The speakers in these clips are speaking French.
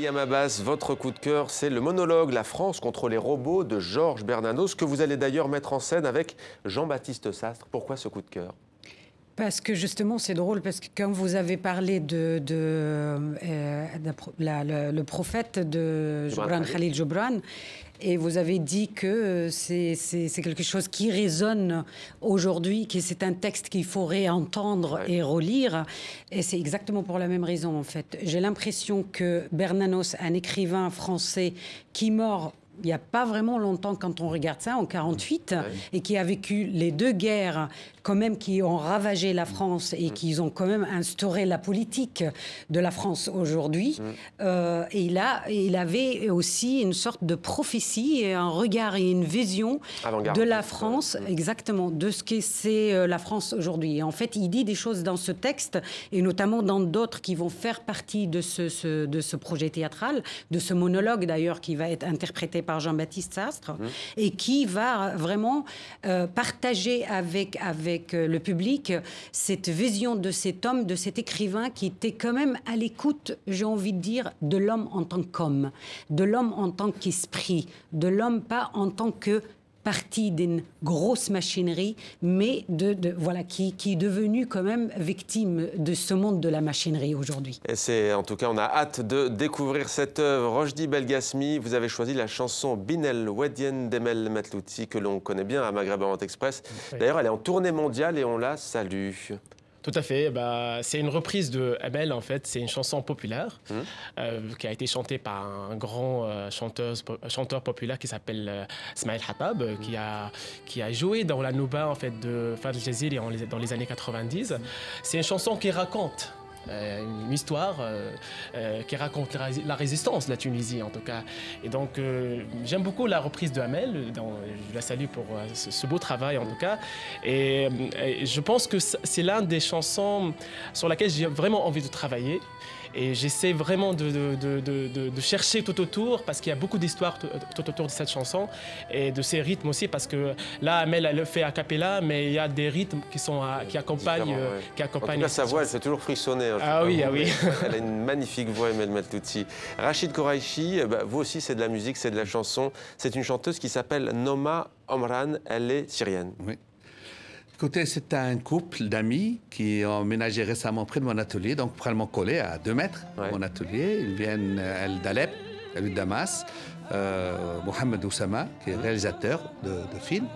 Ayam Abbas, votre coup de cœur, c'est le monologue « La France contre les robots » de Georges Bernanos, que vous allez d'ailleurs mettre en scène avec Jean-Baptiste Sastre. Pourquoi ce coup de cœur? Parce que justement, c'est drôle, parce que quand vous avez parlé le prophète de Gibran Khalil Gibran, et vous avez dit que c'est quelque chose qui résonne aujourd'hui, que c'est un texte qu'il faut réentendre et relire. Et c'est exactement pour la même raison, en fait. J'ai l'impression que Bernanos, un écrivain français qui mord il n'y a pas vraiment longtemps quand on regarde ça, en 1948, et qui a vécu les deux guerres quand même qui ont ravagé la France et qui ont quand même instauré la politique de la France aujourd'hui. Et il avait aussi une sorte de prophétie, et un regard et une vision de la France, exactement, de ce que c'est la France aujourd'hui. Et en fait, il dit des choses dans ce texte, et notamment dans d'autres qui vont faire partie de ce projet théâtral, de ce monologue d'ailleurs qui va être interprété par Jean-Baptiste Sastre, et qui va vraiment partager avec le public cette vision de cet homme, de cet écrivain qui était quand même à l'écoute, j'ai envie de dire, de l'homme en tant qu'homme, de l'homme en tant qu'esprit, de l'homme pas en tant que partie d'une grosse machinerie, mais voilà, qui est devenu quand même victime de ce monde de la machinerie aujourd'hui. Et c'est, en tout cas, on a hâte de découvrir cette œuvre. Rojdi Belgasmi, vous avez choisi la chanson Binel Wedien Demel Matlouti, que l'on connaît bien à Maghreb Orient Express. D'ailleurs, elle est en tournée mondiale et on la salue. Tout à fait. C'est une reprise de Amel, en fait. C'est une chanson populaire qui a été chantée par un grand chanteur populaire qui s'appelle Smaïl Hatab, qui a joué dans la Nouba, en fait, de Fadl Jaziri dans les années 90. C'est une chanson qui raconte une histoire qui raconte la résistance de la Tunisie, en tout cas. Et donc, j'aime beaucoup la reprise de Amel. Je la salue pour ce beau travail, en tout cas. Et je pense que c'est l'une des chansons sur laquelle j'ai vraiment envie de travailler. Et j'essaie vraiment de chercher tout autour, parce qu'il y a beaucoup d'histoires tout autour de cette chanson, et de ces rythmes aussi, parce que là, Amel, elle le fait a cappella, mais il y a des rythmes qui accompagnent. En tout cas, sa voix, elle fait toujours frissonner. Hein, ah oui. Elle a une magnifique voix, Amel Matlouti. Rachid Koraïchi, vous aussi, c'est de la musique, c'est de la chanson. C'est une chanteuse qui s'appelle Noma Omran, elle est syrienne. Oui. Écoutez, c'est un couple d'amis qui ont emménagé récemment près de mon atelier, donc probablement collé à 2 mètres de mon atelier. Ils viennent d'Alep, de Damas. Mohamed Oussama, qui est réalisateur de films,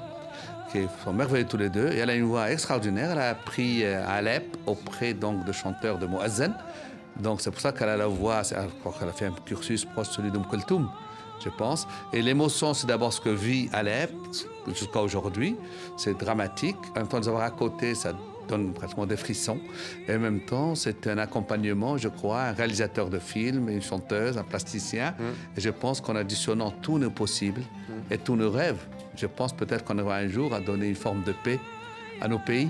qui sont merveilleux tous les deux. Et elle a une voix extraordinaire. Elle a appris à Alep auprès donc, de chanteurs de Muazzin. Donc c'est pour ça qu'elle a la voix, je crois qu'elle a fait un cursus proche de celui de Kulthum, je pense. Et l'émotion, c'est d'abord ce que vit Alep jusqu'à aujourd'hui. C'est dramatique. En même temps, de les avoir à côté, ça donne pratiquement des frissons. Et en même temps, c'est un accompagnement, je crois, un réalisateur de films, une chanteuse, un plasticien. Et je pense qu'en additionnant tous nos possibles et tous nos rêves, je pense peut-être qu'on aura un jour à donner une forme de paix à nos pays.